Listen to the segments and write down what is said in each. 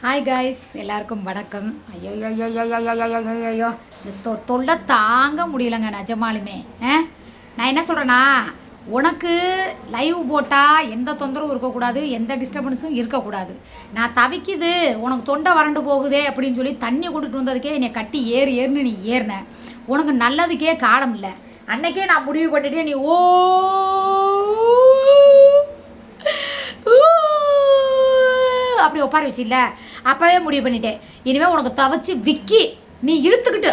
Hi guys, எல்லாருக்கும் வணக்கம். ஐயோ ஐயோ ஐயோ ஐயோ ஐயோ இந்த தொல்லை தாங்க முடியலைங்க நிஜமாலுமே. நான் என்ன சொல்கிறேன்னா, உனக்கு லைவ் போட்டால் எந்த தொந்தரவும் இருக்கக்கூடாது, எந்த டிஸ்டர்பன்ஸும் இருக்கக்கூடாது. நான் தவிக்குது, உனக்கு தொண்டை வறண்டு போகுதே அப்படின்னு சொல்லி தண்ணி கொண்டுட்டு வந்ததுக்கே என்னை கட்டி ஏறுன்னு நீ ஏறின. உனக்கு நல்லதுக்கே காலம் இல்லை. அன்னைக்கே நான் முடிவு பண்ணிட்டேன், நீ அப்படி ஒப்பாரி வச்சில்ல, அப்போவே முடிவு பண்ணிட்டேன். இனிமேல் உனக்கு துவச்சி விக்கி நீ இழுத்துக்கிட்டு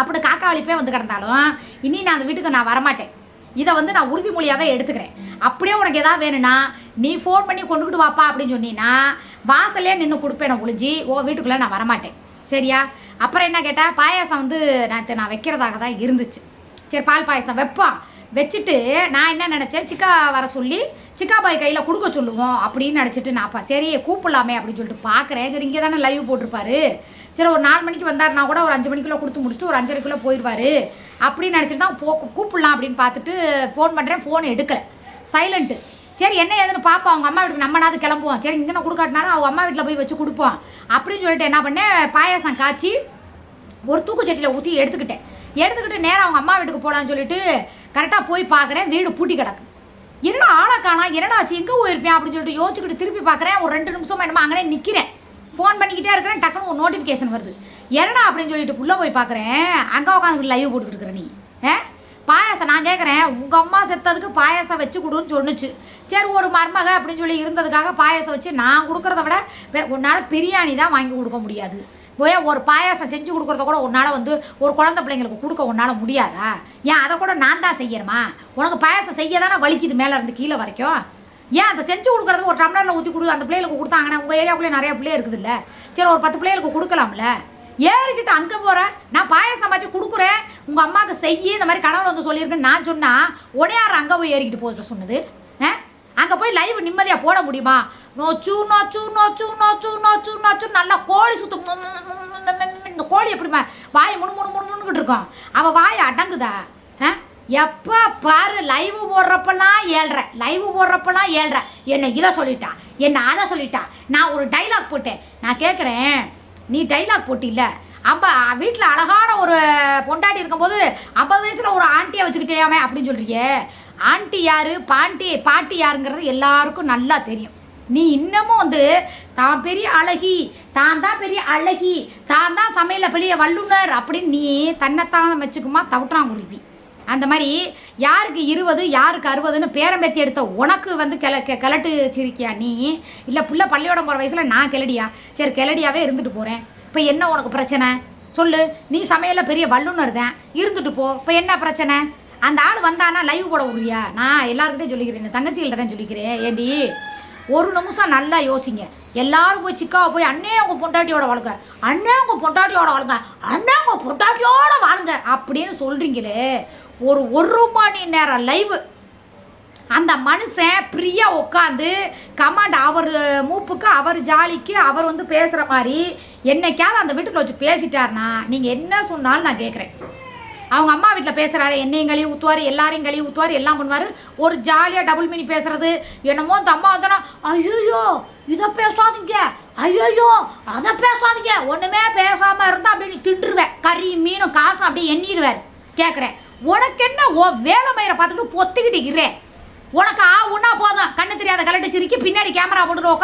அப்படி காக்கா வலிப்பே வந்து கிடந்தாலும் இனி நான் அந்த வீட்டுக்கு நான் வரமாட்டேன். இதை வந்து நான் உறுதிமொழியாகவே எடுத்துக்கிறேன். அப்படியே உனக்கு எதாவது வேணும்னா நீ ஃபோன் பண்ணி கொண்டுக்கிட்டு வாப்பா அப்படின்னு சொன்னீங்கன்னா வாசலே நின்று கொடுப்பேன் ஒழிஞ்சி வீட்டுக்குள்ளே நான் வரமாட்டேன். சரியா? அப்புறம் என்ன கேட்டால், பாயாசம் வந்து நான் வைக்கிறதாக தான் இருந்துச்சு. சரி, பால் பாயாசம் வைப்பான். வச்சுட்டு நான் என்ன நினச்சேன், சிக்கா வர சொல்லி சிக்கா பாய் கையில் கொடுக்க சொல்லுவோம் அப்படின்னு நினச்சிட்டு நான்ப்பா சரி கூப்பிடலாமே அப்படின்னு சொல்லிட்டு பார்க்குறேன். சரி, இங்கே தானே லைவ் போட்டிருப்பாரு. சரி, ஒரு 4 மணிக்கு வந்தார்னா கூட ஒரு 5 மணிக்குள்ளே கொடுத்து முடிச்சுட்டு ஒரு 5:30க்குள்ளே போயிடுவார் அப்படின்னு நினச்சிட்டு தான் கூப்பிடலாம் அப்படின்னு பார்த்துட்டு ஃபோன் பண்ணுறேன். ஃபோன் எடுக்கலை, சைலண்ட்டு. சரி, என்ன ஏதுன்னு பார்ப்போம். அவங்க அம்மா வீட்டுக்கு நம்மனாவது கிளம்புவோம். சரி, இங்கே நான் கொடுக்காட்டினாலும் அவங்க அம்மா வீட்டில் போய் வச்சு கொடுப்போம் அப்படின்னு சொல்லிட்டு என்ன பண்ணேன், பாயாசம் காய்ச்சி ஒரு தூக்குச்சட்டியில் ஊற்றி எடுத்துக்கிட்டு நேராக அவங்க அம்மா வீட்டுக்கு போகலான்னு சொல்லிட்டு கரெக்டாக போய் பார்க்குறேன், வீடு பூட்டி கிடக்கு. என்னடா ஆளை காணா, என்னடா ஆச்சு, எங்கே போயிருப்பேன் அப்படின்னு சொல்லிட்டு யோசிச்சுக்கிட்டு திருப்பி பார்க்குறேன். ஒரு 2 நிமிஷமாக என்னமோ அங்கே நிற்கிறேன், ஃபோன் பண்ணிக்கிட்டே இருக்கிறேன். டக்குன்னு ஒரு நோட்டிஃபிகேஷன் வருது. என்னடா அப்படின்னு சொல்லிட்டு உள்ளே போய் பார்க்குறேன், அங்கே உட்காந்துக்கிட்டு லைவ் போட்டுக்கிட்டு இருக்கிற நீ. பாயாசம் நான் கேட்குறேன், உங்கள் அம்மா செத்ததுக்கு பாயாசம் வச்சு கொடுன்னு சொன்னுச்சு. சரி, ஒரு மருமக அப்படின்னு சொல்லி இருந்ததுக்காக பாயாசம் வச்சு நான் கொடுக்குறத விட உன்னால் பிரியாணி தான் வாங்கி கொடுக்க முடியாது. போய் ஒரு பாயாசம் செஞ்சு கொடுக்குறத கூட உன்னால் வந்து ஒரு குழந்தை பிள்ளைங்களுக்கு கொடுக்க உன்னால் முடியாதா? ஏன் அதை கூட நான் தான் செய்யணுமா? உனக்கு பாயாசம் செய்ய தானே வலிக்குது மேலே இருந்து கீழே வரைக்கும். ஏன் அதை செஞ்சு கொடுக்குறது ஒரு டம்ளரில் ஊற்றி கொடு, அந்த பிள்ளைகளுக்கு கொடுத்தாங்கன்னா உங்கள் ஏரியாவுக்குள்ளே நிறையா பிள்ளைய இருக்குதுல்ல. சரி, ஒரு 10 பிள்ளைகளுக்கு கொடுக்கலாம்ல. ஏறிக்கிட்டு அங்கே போகிறேன், நான் பாயாசம் வச்சு கொடுக்குறேன், உங்கள் அம்மாவுக்கு செய்ய இந்த மாதிரி கனவுல வந்து சொல்லியிருக்கேன்னு நான் சொன்னால் உடையார் அங்கே போய் ஏறிக்கிட்டு போட்டு சொன்னது. அங்கே போய் லைவ் நிம்மதியாக போட முடியுமா? நோச்சு நோச்சு நோச்சு நோச்சு நோச்சு நோச்சு நல்லா கோழி சுற்றும். இந்த கோழி எப்படிமா வாய் முணுமுணுக்கிட்டு இருக்கோம், அவள் வாய் அடங்குதா? எப்போ பாரு லைவ் போடுறப்பெல்லாம் ஏழ்ற என்னை இதை சொல்லிட்டா, என்னை அதை சொல்லிட்டா. நான் ஒரு டைலாக் போட்டேன். நான் கேட்குறேன், நீ டைலாக் போட்டில்ல, வீட்டில் அழகான ஒரு பொண்டாட்டி இருக்கும்போது 50 வயசில் ஒரு ஆண்டியை வச்சுக்கிட்டேயாமே அப்படின்னு சொல்கிறியே. ஆண்டி யார், பாட்டி யாருங்கிறது எல்லாருக்கும் நல்லா தெரியும். நீ இன்னமும் வந்து தான் பெரிய அழகி, தான் தான் சமையலில் பெரிய வல்லுனர் அப்படின்னு நீ தன்னைத்தான் வச்சுக்குமா தவிட்டாங்குருவி. அந்த மாதிரி யாருக்கு 20 யாருக்கு 60ன்னு பேரம்பேத்தி எடுத்த உனக்கு வந்து கிளட்டு சிரிக்கியா நீ? இல்லை புள்ள பள்ளியோட போகிற வயசில் நான் கிளடியா? சரி, கிளடியாவே இருந்துட்டு போகிறேன். இப்போ என்ன உனக்கு பிரச்சனை சொல்லு? நீ சமையலில் பெரிய வல்லுனர் தான், இருந்துட்டு போ. இப்போ என்ன பிரச்சனை? அந்த ஆள் வந்தானா லைவ் போட விடுறியா? நான் எல்லாருக்கிட்டையும் சொல்லிக்கிறேன், தங்கச்சிகள்கிட்ட தான் சொல்லிக்கிறேன். ஏண்டி, ஒரு நிமிஷம் நல்லா யோசிங்க. எல்லாரும் போய் சிக்காவை போய் அண்ணே உங்கள் பொண்டாட்டியோட வாழுங்க, அண்ணே உங்கள் பொண்டாட்டியோட வாழுங்க அப்படின்னு சொல்கிறீங்களே. ஒரு மணி நேரம் லைவ் அந்த மனுஷன் ஃப்ரீயாக உட்காந்து கமாண்ட் அவர் மூப்புக்கு அவர் ஜாலிக்கு அவர் வந்து பேசுகிற மாதிரி என்னைக்காவது அந்த வீட்டுக்குள்ள வச்சு பேசிட்டாருன்னா நீங்கள் என்ன சொன்னாலும் நான் கேட்குறேன். அவங்க அம்மா வீட்டில் பேசுகிறாரு, என்னையும் கழுவி ஊற்றுவார், எல்லாரையும் கழுவி ஊற்றுவார், எல்லாம் பண்ணுவார். ஒரு ஜாலியாக டபுள் மீனி பேசுகிறது என்னமோ. அந்த அம்மா வந்தோன்னா ஐயோ இதை பேசாதீங்க, ஐயோ அதை பேசாதீங்க, ஒன்றுமே பேசாமல் இருந்தால் அப்படி நீ திண்டுருவேன், கறி மீனும் காசும் அப்படியே எண்ணிடுவார். கேட்குறேன், உனக்கு என்ன வேலை மயிரை பார்த்துக்கிட்டு பொத்திக்கிட்டு இருக்கிறேன்? உனக்கு ஒன்றா போதும், கண்ணு தெரியாத கலட்டு சிரிக்கி பின்னாடி கேமரா போட்டுட்டு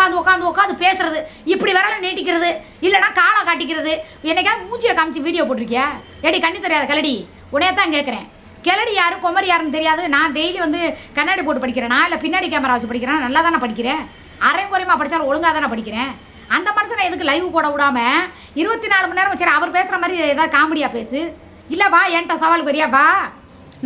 உட்காந்து பேசுறது, இப்படி விரலை நீட்டிக்கிறது, இல்லைனா காலை காட்டிக்கிறது. என்னைக்காவது மூச்சியை காமிச்சு வீடியோ போட்டிருக்கியா? ஏடி கண்ணு தெரியாத கலடி, உனையே தான் கேட்குறேன். கிளடி யாரு குமரி யாருன்னு தெரியாது. நான் டெய்லி வந்து கண்ணாடி போட்டு படிக்கிறேனா இல்லை பின்னாடி கேமரா வச்சு படிக்கிறேன்? நல்லா தானே படிக்கிறேன். அரைங்குறையமாக படித்தாலும் ஒழுங்காக தானே படிக்கிறேன். அந்த மனுஷனை எதுக்கு லைவ் போட விடாமல் 24 மணி நேரம் சரி அவர் பேசுகிற மாதிரி ஏதாவது காமெடியாக பேசு. இல்லை வா என்கிட்ட சவாலுக்கு வரியா வா,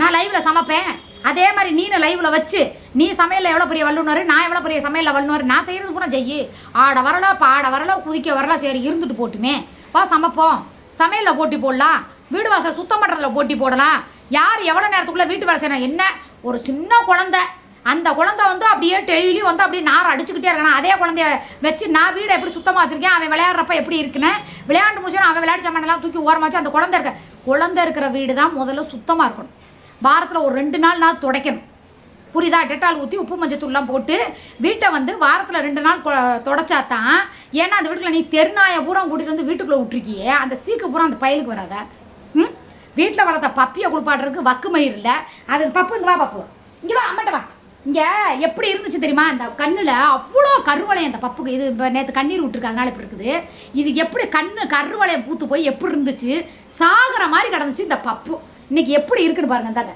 நான் லைவில் சமைப்பேன். அதே மாதிரி நீனு லைவில் வச்சு நீ சமையலில் எவ்வளோ பெரிய வல்லுனர், நான் எவ்வளோ பெரிய சமையலில் வல்லுனர், நான் செய்கிறது பூரா செய்யி. ஆட வரல பாட வரல குதிக்க வரல, சரி இருந்துட்டு போட்டுமே வா சமைப்போம். சமையலில் போட்டி போடலாம், வீடு வாசல் சுத்தம் பண்ணுறதுல போட்டி போடலாம். யார் எவ்வளோ நேரத்துக்குள்ளே வீட்டு வேலை செய்யணும். என்ன ஒரு சின்ன குழந்தை, அந்த குழந்தை வந்து அப்படியே டெய்லியும் வந்து அப்படியே நார் அடிச்சுக்கிட்டே இருக்கணும். அதே குழந்தைய வச்சு நான் வீடை எப்படி சுத்தமாக வச்சுருக்கேன், அவன் விளையாடுறப்ப எப்படி இருக்குன்னு விளையாண்டு முடிச்சோன்னா அவன் விளையாட்டு சாமானெல்லாம் தூக்கி ஓரமாக வச்சு அந்த குழந்தை இருக்கிற வீடு தான் முதல்ல சுத்தமாக இருக்கணும். வாரத்தில் ஒரு 2 நாள் நான் துடைக்கணும். புரியுதா? டெட்டால் ஊற்றி உப்பு மஞ்சத்தூள்லாம் போட்டு வீட்டை வந்து வாரத்தில் 2 நாள் தொடச்சாதான். ஏன்னா அந்த வீட்டுக்குள்ள நீ தெருநாயை பூரா கூட்டிகிட்டு வந்து வீட்டுக்குள்ளே விட்டுருக்கியே, அந்த சீக்கு பூரா அந்த பயலுக்கு வராதா? வீட்டில் வளர்த்த பப்பியை குளிப்பாடுறதுக்கு வக்கு மயிர் இல்லை. அது பப்பு இங்கே வா, பப்பு இங்கே வா, அம்மட்ட வா. இங்கே எப்படி இருந்துச்சு தெரியுமா? அந்த கண்ணில் அவ்வளோ கருவளையம் அந்த பப்புக்கு. இது இப்போ நேற்று கண்ணீர் விட்டுருக்கு, அதனால இப்படி இருக்குது. இது எப்படி கருவளையம் பூத்து போய் எப்படி இருந்துச்சு, சாகிற மாதிரி கிடந்துச்சு இந்த பப்பு. இன்னைக்கு எப்படி இருக்குன்னு பாருங்க. அந்தாங்க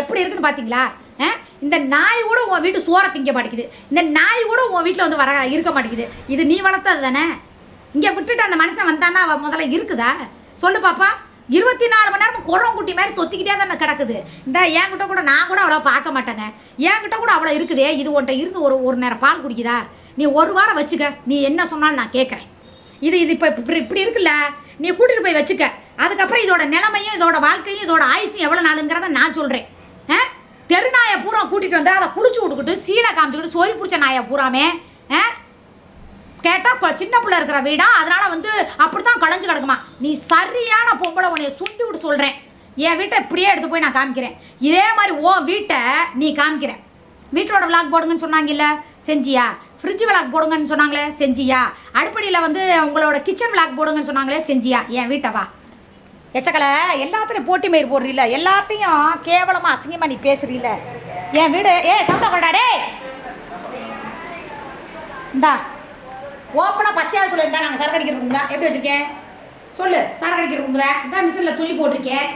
எப்படி இருக்குன்னு பார்த்தீங்களா? இந்த நாய் கூட உன் வீட்டு சோறை திங்க மாட்டேங்குது. இந்த நாய் கூட உன் வீட்டில் வந்து இருக்க மாட்டேங்குது. இது நீ வளர்த்தது தானே? இங்கே விட்டுட்டு அந்த மனுஷன் வந்தானா அவள் முதல்ல இருக்குதா சொல்லு பாப்பா? 24 மணி நேரம் குரம் குட்டி மாதிரி தொத்திக்கிட்டே தானே கிடக்குது. இந்த என்கிட்ட கூட நான் கூட அவ்வளோ பார்க்க மாட்டேங்க. என்கிட்ட கூட அவ்வளோ இருக்குதே. இது உன்ட்ட இருந்து ஒரு நேரம் பால் குடிக்குதா? நீ 1 வாரம் வச்சுக்க. நீ என்ன சொன்னாலும் நான் கேட்குறேன். இது இப்போ இப்படி இருக்குல்ல, நீ கூட்டிகிட்டு போய் வச்சுக்க. அதுக்கப்புறம் இதோட நிலைமையும் இதோட வாழ்க்கையும் இதோட ஆயுசும் எவ்வளோ நாளுங்கிறத நான் சொல்கிறேன். தெருநாயை பூரா கூட்டிகிட்டு வந்து அதை குளிச்சு விட்டுக்கிட்டு சீனை காமிச்சுக்கிட்டு சோரி பிடிச்ச நாயை பூராமே கேட்டால் சின்ன பிள்ளை இருக்கிற வீடா, அதனால் வந்து அப்படி தான் களைஞ்சு கிடக்குமா. நீ சரியான பொம்பளை, உன்னைய சுண்டி விட்டு சொல்கிறேன். என் வீட்டை இப்படியே எடுத்து போய் நான் காமிக்கிறேன். இதே மாதிரி உன் வீட்டை நீ காமிக்கிறேன். வீட்டோட விளாக் போடுங்கன்னு சொன்னாங்கல்ல, செஞ்சியா? ஃப்ரிட்ஜ் விளாக் போடுங்கன்னு சொன்னாங்களே, செஞ்சியா? அடுப்படியில் வந்து உங்களோட கிச்சன் விளாக் போடுங்கன்னு சொன்னாங்களே, செஞ்சியா? என் வீட்டை வா. எச்சக்கலை எல்லாத்துலையும் போட்டி மயிர் போடுறீல்ல, எல்லாத்தையும் கேவலமாக அசிங்கமாக நீ பேசுறீல்ல. என் வீடு சவுண்டா கொண்டாடே. இந்தா ஓப்பனாக பச்சையாக சொல்லியிருந்தா நாங்கள் சரக்கு அடிக்கிற ரூம் தான். எப்படி வச்சுருக்கேன் சொல்லு? சரக்கு அடிக்கிற ரூம் தான். இந்த மிஷினில் துணி போட்டிருக்கேன்.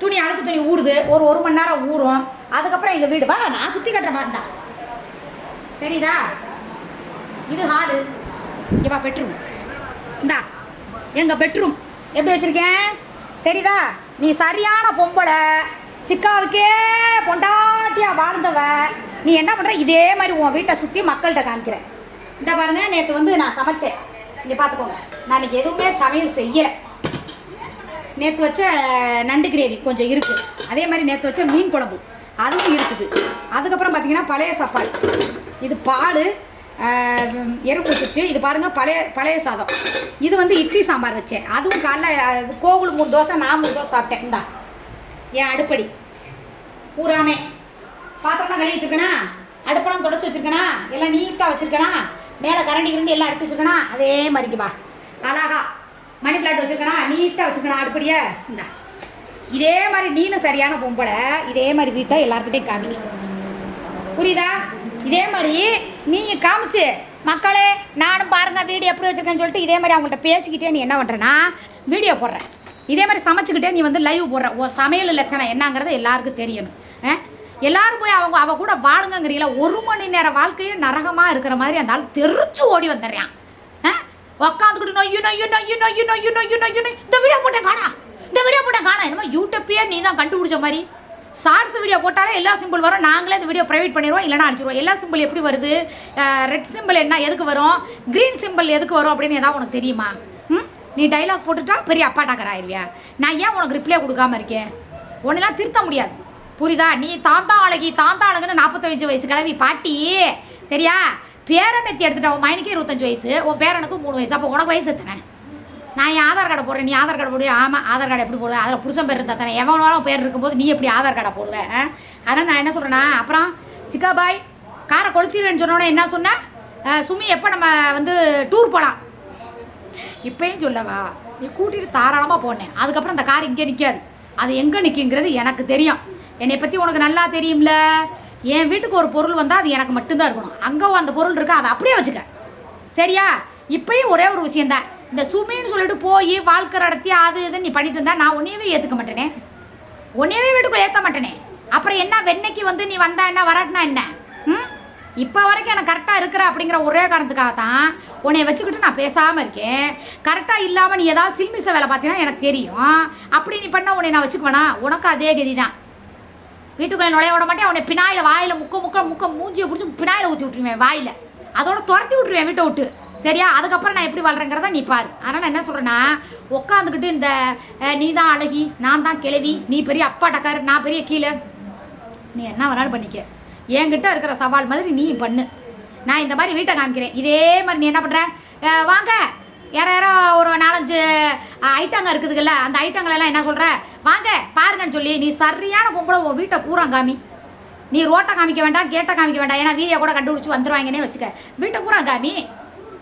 துணி அழுக்கு துணி ஊறுது. ஒரு மணி நேரம் ஊறும். அதுக்கப்புறம் எங்கள் வீடு வா, நான் சுற்றி கட்டுற மாதிரி தான். தெரியுதா? இது ஹாலு. இவா பெட்ரூம். இந்தா எங்கள் பெட்ரூம் எப்படி வச்சுருக்கேன் தெரியுதா? நீ சரியான பொம்பளை, சிக்காவுக்கே பொண்டாட்டியாக வாழ்ந்தவ. நீ என்ன பண்ணுற? இதே மாதிரி உன் வீட்டை சுற்றி மக்கள்கிட்ட காமிக்கிற. இந்த பாருங்க, நேற்று வந்து நான் சமைச்சேன். இங்கே பார்த்துக்கோங்க, நான் இன்றைக்கி எதுவுமே சமையல் செய்யலை. நேற்று வச்ச நண்டு கிரேவி கொஞ்சம் இருக்குது. அதே மாதிரி நேற்று வச்ச மீன் குழம்பு அதுவும் இருக்குது. அதுக்கப்புறம் பார்த்தீங்கன்னா பழைய சாப்பாடு. இது பால் எறும்பு வச்சுட்டு, இது பாருங்கள் பழைய சாதம். இது வந்து இட்லி சாம்பார் வச்சேன். அதுவும் காலைல கோகுல் 3 தோசை, நான் 3 தோசை சாப்பிட்டேன். இந்தா என் அடுப்படி பூராமே பாத்திரம்லாம் கழுவி வச்சுருக்கேனா, அடுப்பெல்லாம் தொடச்சி வச்சுருக்கேனா, எல்லாம் நீட்டாக வச்சுருக்கேனா, மேலே கரண்டி எல்லாம் அடிச்சு வச்சுருக்கேனா, அதே மாதிரிக்குப்பா அழகா மணி பிளாட் வச்சுருக்கேனா, நீட்டாக வச்சுருக்கேனா அடுப்படியே. இந்தா இதே மாதிரி நீனும் சரியான பொம்பளை. இதே மாதிரி வீட்டை எல்லாருக்கிட்டையும் காமி, புரியுதா? இதே மாதிரி நீ காமிச்சு மக்களே நானும் பாருங்கள் வீடு எப்படி வச்சுருக்கேன்னு சொல்லிட்டு இதே மாதிரி அவங்கள்ட்ட பேசிக்கிட்டே நீ என்ன பண்ணுறேன்னா வீடியோ போடுறேன். இதே மாதிரி சமைச்சிக்கிட்டே நீ வந்து லைவ் போடுற. உன் சமையல் லட்சணம் என்னங்கிறது எல்லாருக்கும் தெரியணும். எல்லாரும் போய் அவ கூட வாழுங்கிறீங்களா? 1 மணி நேரம் வாழ்க்கையே நரகமாக இருக்கிற மாதிரி அந்த ஆள் தெரிச்சு ஓடி வந்துடுறான். உக்காந்துக்கிட்டு நொய்யு நொய்யு நொய்யு நொய்யு நொய்யு நொய்யு நொய்யு இந்த வீடியோ போட்டேன் காணா. என்னமோ யூடியூப்பே நீ தான் கண்டுபிடிச்ச மாதிரி. ஷார்ட்ஸ் வீடியோ போட்டாலே எல்லா சிம்பிள் வரும். நாங்களே இந்த வீடியோ ப்ரைவேட் பண்ணிடுவோம், இல்லைனா அடிச்சிடுவோம். எல்லா சிம்பிள் எப்படி வருது? ரெட் சிம்பிள் என்ன எதுக்கு வரும், க்ரீன் சிம்பிள் எதுக்கு வரும் அப்படின்னு ஏதாவது உனக்கு தெரியுமா? நீ டைலாக் போட்டுட்டா பெரிய அப்பாட்டாக்கர் ஆயிடுவியா? நான் ஏன் உனக்கு ரிப்ளை கொடுக்காம இருக்கேன்? ஒன்றெல்லாம் திருத்த முடியாது, புரியுதா? நீ தாந்தா அழகுன்னு 45 வயசு கிளவி பாட்டி, சரியா? பேரமெத்தி எடுத்துட்டா. உன் மைனுக்கே 25 வயசு, உன் பேரனுக்கு 3 வயசு. அப்போ உனக்கு வயசு எத்தனை? நான் என் ஆதார் கார்டை போடுறேன், நீ ஆதார் கார்டு போடுவேன். ஆமாம், ஆதார் கார்டு எப்படி போடுவேன்? அதில் புருஷன் பேர் இருந்தால் தானே. எவனோட பேர் இருக்கும்போது நீ எப்படி ஆதார் கார்டை போடுவேன்? அதனால் நான் என்ன சொல்கிறேன்னா, அப்புறம் சிக்கா பாய் காரை கொளுத்திடுவேன்னு சொன்னோன்னே என்ன சொன்னேன்? சுமி எப்போ நம்ம வந்து டூர் போகலாம் இப்போயும் சொல்லவா? நீ கூட்டிகிட்டு தாராளமாக போனேன். அதுக்கப்புறம் அந்த கார் இங்கே நிற்காது. அது எங்கே நிற்குங்கிறது எனக்கு தெரியும். என்னை பற்றி உனக்கு நல்லா தெரியும்ல. என் வீட்டுக்கு ஒரு பொருள் வந்தால் அது எனக்கு மட்டும்தான் இருக்கணும். அங்கே அந்த பொருள் இருக்கா, அதை அப்படியே வச்சுக்க, சரியா? இப்போயும் ஒரே ஒரு விஷயந்தான், இந்த சுமின்னு சொல்லிட்டு போய் வாழ்க்கை நடத்தி அது இதுன்னு நீ பண்ணிட்டு இருந்தா நான் உன்னையவே ஏற்றுக்க மாட்டேனே, உன்னையவே வீட்டுக்குள்ளே ஏற்ற மாட்டேனே. அப்புறம் என்ன வெண்ணைக்கு வந்து நீ வந்தா என்ன வராட்டினா என்ன? இப்போ வரைக்கும் எனக்கு கரெக்டாக இருக்கிற அப்படிங்கிற ஒரே காரணத்துக்காக தான் உன்னை வச்சுக்கிட்டு நான் பேசாமல் இருக்கேன். கரெக்டாக இல்லாமல் நீ ஏதாவது சில்மிச வேலை பார்த்தீங்கன்னா எனக்கு தெரியும். அப்படி நீ பண்ணால் உன்னை நான் வச்சுக்குவேனா? உனக்கு அதே கதி தான். வீட்டுக்குள்ளே நுழைய விட மாட்டேன். உன்னை பினாயில் வாயில் முக்க மூஞ்சியை பிடிச்சி பினாயில் ஊற்றி விட்டுருவேன் வாயில். அதோட துரத்தி விட்டுருவேன் வீட்டை விட்டு, சரியா? அதுக்கப்புறம் நான் எப்படி வாழ்கிறேங்கிறத நீ பாரு. அதனால் நான் என்ன சொல்கிறேன்னா, உட்காந்துக்கிட்டு இந்த நீ தான் அழகி, நான் தான் கிழவி, நீ பெரிய அப்பா டக்காரு, நான் பெரிய கீழே, நீ என்ன வேணாலும் பண்ணிக்க. என்கிட்ட இருக்கிற சவால் மாதிரி நீ பண்ணு. நான் இந்த மாதிரி வீட்டை காமிக்கிறேன். இதே மாதிரி நீ என்ன பண்ணுற? வாங்க யாரோ ஒரு 4-5 ஐட்டங்க இருக்குதுல்ல, அந்த ஐட்டங்களெல்லாம் என்ன சொல்கிற? வாங்க பாருங்கன்னு சொல்லி நீ சரியான பொம்பளை உன் வீட்டை பூரா காமி. நீ ரோட்டை காமிக்க வேண்டாம், கேட்டை காமிக்க வேண்டாம். ஏன்னா வீதியை கூட கண்டுபிடிச்சி வந்துடுவாங்கன்னே வச்சுக்க. வீட்டை பூரா காமி.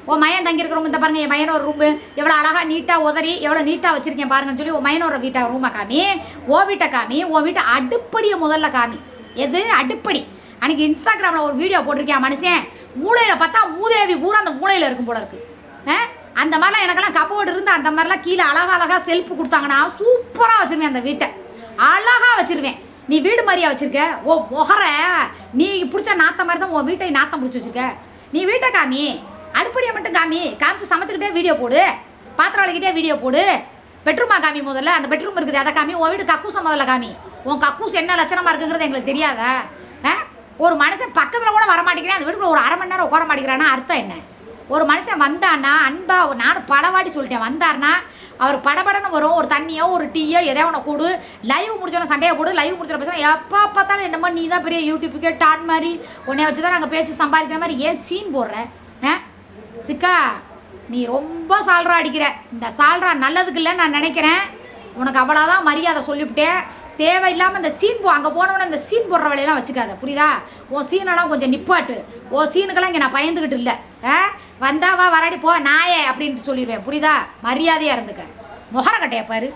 உன் மயன் தங்கியிருக்கிற ரூம் இந்த பாருங்க, என் மயனோட ரூமு எவ்வளோ அழகாக நீட்டாக உதறி எவ்வளோ நீட்டாக வச்சுருக்கேன் பாருங்கன்னு சொல்லி உன் மயனோட வீட்டை ரூமை காமி. ஓ வீட்டை காமி. உன் வீட்டை அடுப்படியை முதல்ல காமி. எது அடுப்படி? அன்றைக்கி இன்ஸ்டாகிராமில் ஒரு வீடியோ போட்டிருக்கேன் மனுஷன். மூளையில் பார்த்தா மூதேவி பூரா அந்த மூளையில் இருக்கும் போல இருக்கு. அந்த மாதிரிலாம் எனக்கெல்லாம் கபோர்டு இருந்து அந்த மாதிரிலாம் கீழே அழகாக செல்ஃபு கொடுத்தாங்கன்னா சூப்பராக வச்சுருவேன். அந்த வீட்டை அழகாக வச்சுருவேன். நீ வீடு மாதிரியா வச்சுருக்க? ஓ முகர நீ பிடிச்ச நாத்த மாதிரி தான் உன் வீட்டை நாத்தம் பிடிச்சி வச்சுருக்க. நீ வீட்டை காமி. அடுப்படியை மட்டும் காமிச்சு சமைச்சிக்கிட்டே வீடியோ போடு. பாத்திரம் வளைக்கிட்டே வீடியோ போடு. பெட்ரூமா காமி முதல்ல. அந்த பெட்ரூம் இருக்குது அதை காமி. உன் வீடு கக்கூசை முதல்ல காமி. உன் கக்கூஸ் என்ன லட்சணமாக இருக்குங்கிறது எங்களுக்கு தெரியாதா? ஒரு மனுஷன் பக்கத்தில் கூட வரமாட்டேங்கிறேன், அந்த வீட்டுக்குள்ள ஒரு 1/2 மணி நேரம் உட்கார மாட்டேங்கிறான்னா அர்த்தம் என்ன? ஒரு மனுஷன் வந்தான்னா அன்பா, நானும் பலவாடி சொல்லிட்டேன், வந்தார்னா அவர் படபடன்னு வரும். ஒரு தண்ணியோ ஒரு டீயோ எதையோ ஒன்று கூடு. லைவ் முடிச்சோன்னா சண்டையை போடு. லைவ் முடிச்சோட பேசுனா எப்போ பார்த்தாலும் என்னமோ நீ தான் பெரிய யூடியூப்புக்கே டான் மாதிரி உன்னை வச்சு தான் நாங்கள் பேசி சம்பாதிக்கிற மாதிரி ஏன் சீன் போடுற? சிக்கா நீ ரொம்ப சால்ரா அடிக்கிற. இந்த சால்ரா நல்லதுக்கு இல்லைன்னு நான் நினைக்கிறேன். உனக்கு அவ்வளோதான் மரியாதை சொல்லிவிட்டேன். தேவையில்லாமல் இந்த சீன் அங்கே போனவொன்னே இந்த சீன் போடுற வேலையெல்லாம் வச்சுக்காத, புரியுதா? உன் சீனெல்லாம் கொஞ்சம் நிப்பாட்டு. உன் சீனுக்கெல்லாம் இங்கே நான் பயந்துக்கிட்டு இல்லை. வந்தாவா வராடி போ நாயே அப்படின்ட்டு சொல்லிடுவேன், புரியுதா? மரியாதையாக இருந்துக்க. முகர கட்டையா பாரு.